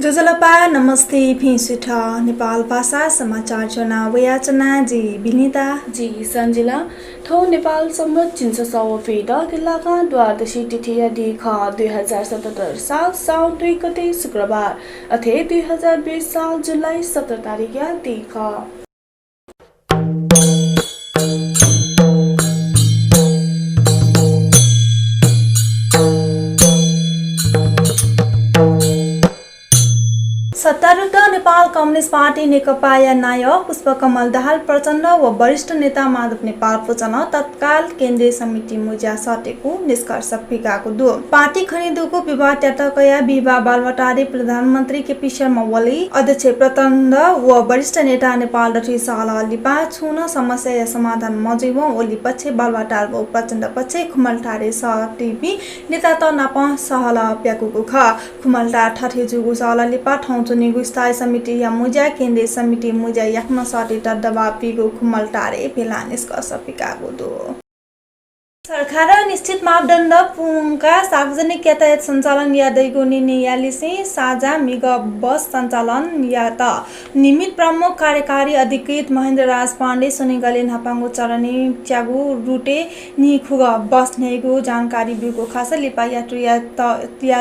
जजलपा नमस्ते फिसुठ नेपाल भाषा समाचार जना वयाचना जी विनिता जी सञ्जिला ठौ नेपाल सम्मत चिन्छ सव फेद किल्लाका द्वादशी तिथि दिख 2077 साल साउन 2 गते शुक्रबार अथे 2020 साल जुलाई 17 तारिक दिख सत्तारूढ नेपाल कम्युनिस्ट पार्टी नेकपा नायक पुष्पकमल दाहाल प्रचण्ड व वरिष्ठ नेता माधव नेपाल पुचन तत्काल केन्द्रीय समिति मुज्या सटेको निष्कर्ष फिकाको दो पार्टी खरिदको विवाद त्याटकया विवाह बालवटारी प्रधानमन्त्री केपी शर्मा ओली अध्यक्ष प्रचण्ड व वरिष्ठ नेता नेपाल डठी सहल लिपा छुन समस्या या समाधान मजिव ओली पक्ष बालवटार व प्रचण्ड पक्ष खुमलटारे सटिपी नेता त नाप सहल प्याकुको ख खुमलटार ठठे जुगु सहल लिपा ठौ चुनिगु स्थायी समिति या मुज्या केन्द्रीय समिति मुज्या याक्न सटे दबाव पिगु खुमलटारे भेला निष्कर्ष फिकाको दो सरकार निश्चित मापदण्ड पुङका सार्वजनिक यातायात सञ्चालन या दैगो निर्णयले साझा मिग बस सञ्चालन या त निमित प्रमुख कार्यकारी अधिकृत महेन्द्र राज पाण्डे सुनिगले नपाङ्गो चरनी च्यागु रुटे निखुग बस नेगु जानकारी बिगु खास लिपा या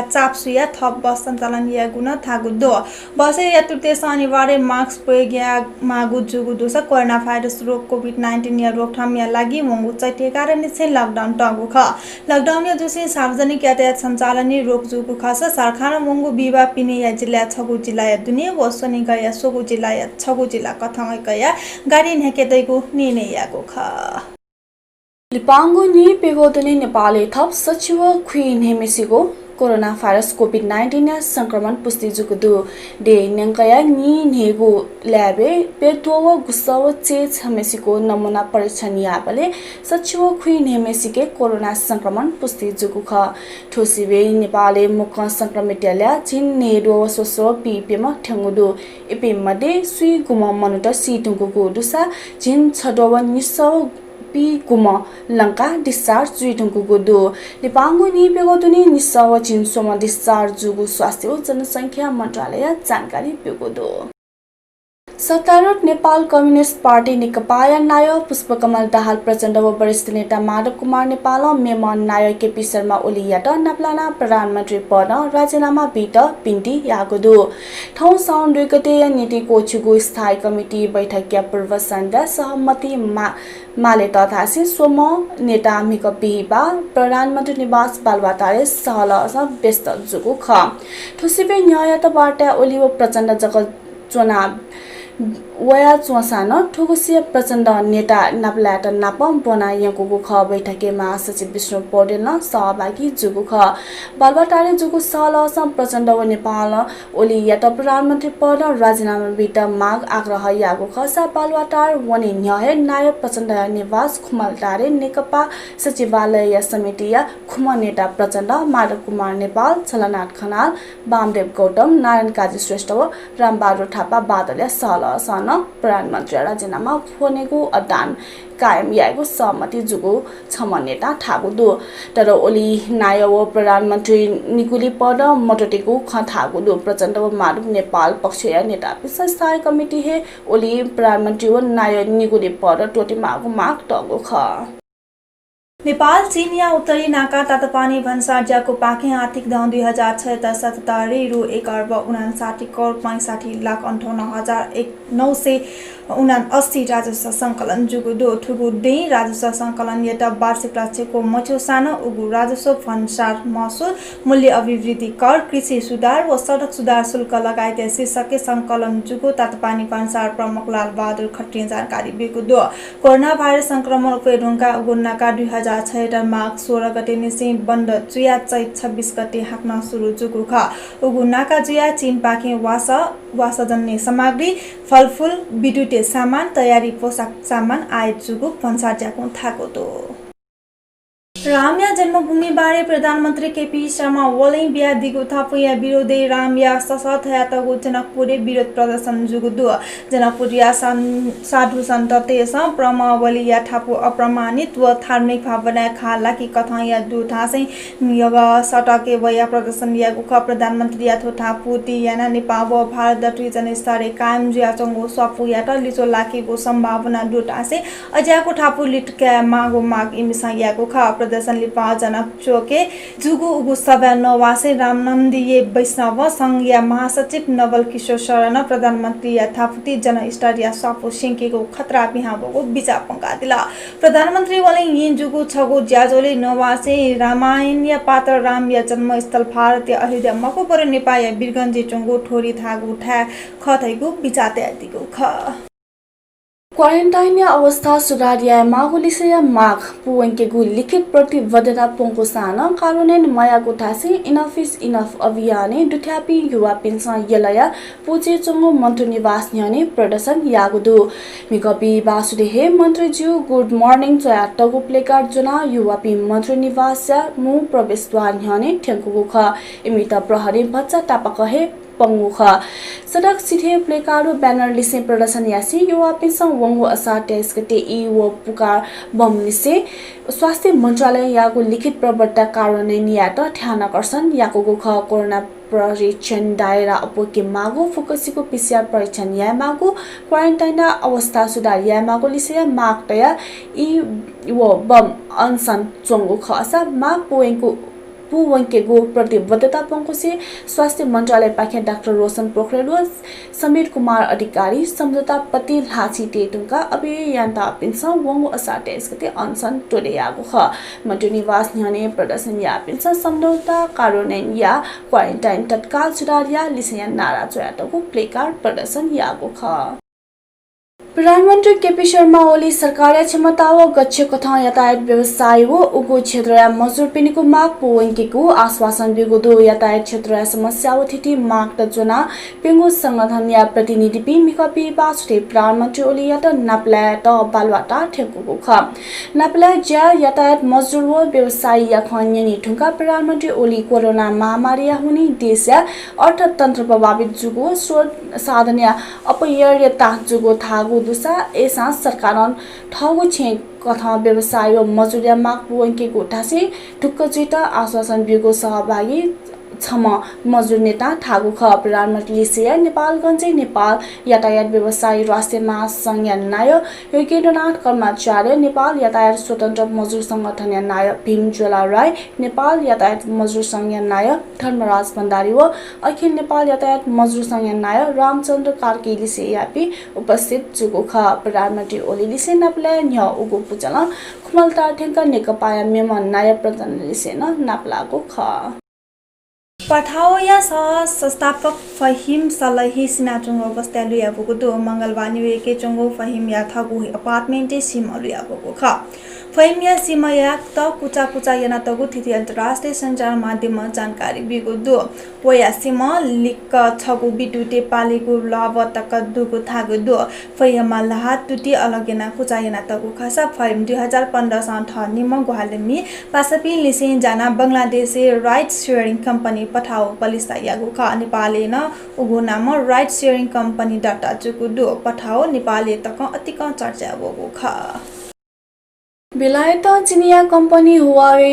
चापसुया थप बस सञ्चालन या गुण थागु दो बस या तुर्तेस अनिवार्य मास्क प्रयोग या मागु जुगु दोस कोरोना भाइरस रोग कोभिड-19 या रोकथाम या लागि मंगु चैते कारण से लकडाउन टगु ख लकडाउन या जुसे सार्वजनिक यातायात सञ्चालन रोक जुगु खास सरकार मंगु विवाह पिने या जिल्ला छगु जिल्ला या दुनिया व सोनी गया सोगु जिल्ला या छगु जिल्ला कथंग गया गाडी नेकेदैको निर्णय याको ख लिपाङ्गु नि पेगोदने नेपालले थप सचिव क्वीन हेमेसीको कोरोना भाइरस कोभिड-19 संक्रमण पुष्टि जुगुदु डे नंकया नि नेगु ल्याबे पेटो गुस्सव चेच हमेसीको नमूना परीक्षण याबले सचिव क्वीन हेमेसीके कोरोना संक्रमण पुष्टि जुगु ख ठोसिबे नेपालले मुख संक्रमितल्या चिन नेडो सोसो पीपीमा ठंगुदु एपी मध्ये सुई गुम मनुट सीटुगुको दुसा चिन छडव निसौ पी गुम लंका डिस्चार्ज जुइटुङको गुदु लिपाङ्गु नि पेगोदुनि निसव चिन्सोमा डिस्चार्ज जुगु स्वास्थ्य जनसंख्या मन्त्रालय जानकारी पेगोदु सत्तारूढ नेपाल कम्युनिस्ट पार्टी नेकपा नायक पुष्पकमल दाहाल प्रचण्ड व वरिष्ठ नेता माधव कुमार नेपाल मेमन नायक केपी शर्मा ओली यात नप्लाना प्रधानमन्त्री पद राजीनामा बिट पिन्टी यागुदु ठौ साउन 2 गते नीति कोचुगु स्थायी कमिटी बैठक या पूर्व सन्ध्या सहमति माले तथासी सोम नेता मिक बिहिबा प्रधानमन्त्री निवास बालवाटारे सहल व्यस्त जुगु ख ठुसिबे न्यायतबाट ओली व प्रचण्ड जगत चुनाव वया चोसान ठुकुसिया प्रचण्ड नेता नाप्लाट नापम बना यको ख बैठके महासचिव विष्णु पौडेल सहभागी जुगु ख बालवाटारे जुगु सहल प्रचण्ड व नेपाल ओली या त प्रधानमन्त्री पद राजीनामा बिट माग आग्रह यागु ख सा बालवाटार वने न्याय नायक प्रचण्ड निवास खुमलटारे नेकपा सचिवालय या समिति या खुम नेता प्रचण्ड माधव कुमार नेपाल छलनाथ खनाल वामदेव गौतम नारायण काजी श्रेष्ठ व रामबहादुर थापा बादल सहल सन प्रधानमन्त्री राजीनामा फोनेको अदान कायम याएको सहमति जुगु छम नेता ठागुदु तर ओली नाय व प्रधानमन्त्री निकुली पद मटटेको खथागुदु प्रचण्ड व माधव नेपाल पक्षीय नेता स्थायी कमिटी हे ओली प्रधानमन्त्री व नाय निकुली पद टोटी मागु माग टगु ख नेपाल चीन या उत्तरी नाका तातोपानी भन्सार ज्याको पाखे आर्थिक दाउ 2076 रु 1 अर्ब 59 करोड 65 लाख 58,979 राजस्व संकलन जुगु दो ठुगु दे राजस्व संकलन यता वार्षिक लक्ष्यको मचो सानो उगु राजस्व भन्सार महसुल मूल्य अभिवृद्धि कर कृषि सुधार व सडक सुधार शुल्क लगायत शीर्षक संकलन जुगु तातोपानी भन्सार प्रमुख लाल बहादुर खत्री जानकारी बिगु दो कोरोना भाइरस संक्रमण को ढुंगा उगुनाका 2006 माघ 16 गते निसी बन्द जुया चैत 26 गते हाक्न सुरु जुगु ख उगुनाका जुया चीन पाखे वासजन्य सामग्री फलफूल विद्युतीय सामान तयारी पोशाक सामान आयात जुगु भन्सार ज्याको थाको दो रामया जन्मभूमिबारे प्रधानमन्त्री केपी शर्मा ओली बिहा दिगो थापुया विरोधी रामया सशत यातगो जनकपुरे विरोध प्रदर्शन जुगुदु जनकपुरिया साधु सन्त तेस प्रमावलिया ठापु अप्रमाणित व धार्मिक भावना खाला कि कथा या दु थासै नियोग सटके वया प्रदर्शन या गुख प्रधानमन्त्री या थो ठापु ति याना नेपाल व भारत दटि जनस्तरे कायम जिया चंगो सपु या त लिचो लाकेको सम्भावना दु थासै अज्याको ठापु लिटका मागो माग इमिसा या गुख प्रदर्शन लिपा जनक चोके जुगु उगु सभा नवासे रामनन्दी वैष्णव संघीय महासचिव नवल किशोर शरण प्रधानमन्त्री यथापति जनस्तरीय सपु सिंकेको खतरा बिहाबको विचार पंका दिला प्रधानमन्त्री वाले यिन जुगु छगु ज्याजोले नवासे रामायणीय पात्र राम या जन्मस्थल भारतीय अयोध्या मको पर नेपाल बिरगञ्जी चंगु ठोरी थागु ठा खथैगु विचार त्यादिगु ख क्वारेन्टाइन अवस्था सुधारिया मागुलिसया माग पुवंकेगु लिखित प्रतिबद्धता पोंको सान कारुनेन मायागु थासी इनफ इज इनफ अभियाने दुथ्यापी युवा पेन्सन यलया पुचे चंगो मन्त्री निवास न्याने प्रदर्शन यागुदु मिकपी बासुदेहे मन्त्रीज्यू गुड मर्निङ चया टगु प्लेकार्ड जना युवापी मन्त्री निवास मु प्रवेशद्वार न्याने ठेंकुगु ख इमिता प्रहरी बच्चा टापकहे पंगुख सडक सिथे प्लेकार्ड ब्यानर लिसे प्रदर्शन यासी युवा पेन्सन वंगु असार 23 गते ई वो पुकार बम लिसे स्वास्थ्य मन्त्रालय याको लिखित प्रवर्तता कार्यान्वयन यात ध्यान आकर्षण याको गुख कोरोना परीक्षण दायरा अपोके मागो फोकसीको पीसीआर परीक्षण या मागो क्वारेन्टाइन अवस्था सुधार या मागो लिसे माग तया ई वो बम अनसन चोंगु खसा माग पोएंको पुवंकेगु प्रतिबद्धता पंकोसे स्वास्थ्य मन्त्रालय पाखे डाक्टर रोशन पोखरेल समीर कुमार अधिकारी सम्झौता पति लाची टेटुङका अभियन्ता पेन्सन वंगु असार 23 गते अनसन टोडेयागु ख मन्त्री निवास न्याने प्रदर्शन या पेन्सन सम्झौता कार्यान्वयन या क्वारेन्टाइन तत्काल सुधार या लिसया नारा चयाटको प्लेकार्ड प्रदर्शन यागु ख प्रधानमन्त्री केपी शर्मा ओली सरकारले क्षमता व गच्छ कथा यातायात व्यवसाय व उगो क्षेत्र मजदुर पिनीको माग पोवंकेको आश्वासन बिगुदो यातायात क्षेत्र समस्या व थिति माग त जना पेंगु संगठन या प्रतिनिधि पि मिकपि बासुते प्रधानमन्त्री ओली यात नाप्ला त बालवाटा ठेकुको ख नाप्ला ज्या यातायात मजदुर व व्यवसाय या खन्यनी ठुंका प्रधानमन्त्री ओली कोरोना महामारी हुने देश या अर्थतन्त्र प्रभावित जुगो स्रोत साधन या अपयर्यता जुगो थागु दुसा एसा सरकार ठाउँ छे कथा व्यवसाय व मजुरिया माग पुवंकेको ठासे ढुक्क चित आश्वासन बिगो सहभागी छम मजदुर नेता ठागु ख प्रधानमन्त्री लिसिया नेपालगञ्ज नेपाल यातायात व्यवसायी राष्ट्रिय महासंघ नायक योगेन्द्रनाथ कर्माचार्य नेपाल यातायात स्वतन्त्र मजदुर संगठन नायक भीम ज्वाला राय नेपाल यातायात मजदुर संघ नायक धर्मराज भण्डारी व अखिल नेपाल यातायात मजदुर संघ नायक रामचन्द्र कार्की लिसियापि उपस्थित जुगु ख प्रधानमन्त्री ओली लिसे नाप्ला न्य उगु पुचल खुमलता ठेंका नेकपा मेमन नायक प्रधान लिसेन नाप्लाको ख पठाओया सह संस्थापक फहिम सलही सिनाचुङ अवस्था लुयाबको दो मंगलबार निवेके चंगो फहिम या थगु अपार्टमेन्ट सिम लुयाबको ख फहिम या सिम या त कुचा कुचा याना तगु थिति अन्तर्राष्ट्रिय सञ्चार माध्यममा जानकारी बिगो दो वया सिम लिक छगु बिटुटे पालेको लाभ तक दुगु थागु दो फहिम लहात तुति अलगेना कुचा याना तगु खसा फहिम 2015 सा थ निम गुहालमी पासपि लिसिन जाना बंगलादेशी राइट शेयरिङ कम्पनी पठाओ पलिसा यागु ख नेपाली न उगु नाम राइट शेयरिङ कम्पनी डाटा जुगु दो पठाओ नेपाली तक अतिक चर्चा वगु ख बेलायत चिनिया कम्पनी हुवावे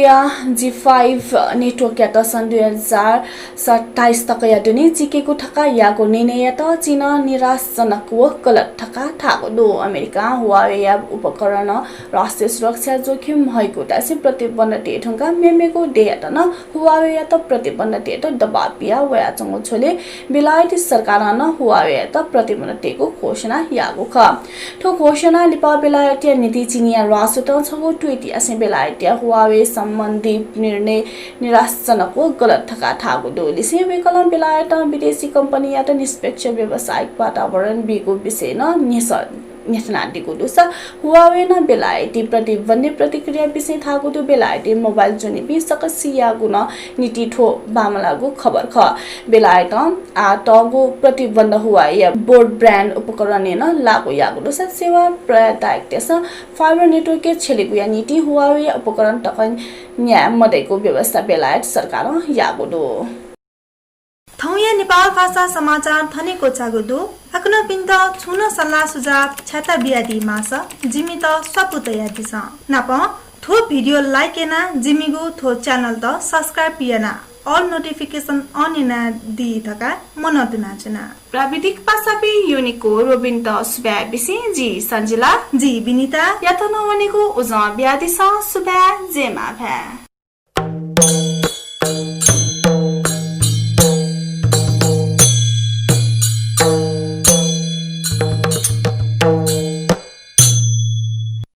G5 नेटवर्क यात सन् 2027 तक यादुनी जिकेको ठका याको निर्णय त चीन निराशजनक व गलत ठका थाको दो अमेरिका हुवावे या उपकरण राष्ट्रिय सुरक्षा जोखिम भएको तासी प्रतिबन्ध टेठुङका मेमेको डेट न हुवावे या त प्रतिबन्ध टेट दबाव पिया वया चंगो छोले बेलायती सरकार न हुवावे या त प्रतिबन्ध टेको घोषणा यागो ख ठो घोषणा लिपा बेलायती नीति चिनिया राष्ट्र छगो ट्विट यासे बेलायती हुवावे सम्बन्धी निर्णय निराशजनक व गलत ठका थागो दो लिसे विकलन बेलायत विदेशी कम्पनी यात निष्पक्ष व्यावसायिक वातावरण बिगो विषय न न्यासना दिगु दुसा हुवावे न बेलायती प्रतिबन्ध प्रतिक्रिया विषय थागु दु बेलायती मोबाइल जुनि बि सकसिया गुन नीति ठो बामलागु खबर ख बेलायत आ तगु प्रतिबन्ध हुआ या बोर्ड ब्रान्ड उपकरण न लागु यागु दुसा सेवा प्रदायक तेस फाइबर नेटवर्क के छेलिगु या नीति हुवावे उपकरण तकन न्या मदैको व्यवस्था बेलायत सरकार यागु दु थौया नेपाल भाषा समाचार थनेको चागुदु अक्न पिन्त छुन सल्लाह सुझाव छाता बियादी मास जिमी त सपुतया दिस नाप थो भिडियो लाइक एना जिमीगु थो च्यानल त सब्स्क्राइब पियना ऑल नोटिफिकेशन ऑन इना दी थका मनोदना चना प्राविधिक पासापि युनिको रोबिन त सुबा बिसी जी संजिला जी बिनिता यातन वनेको उजा ब्यादिस सुबा जेमा भा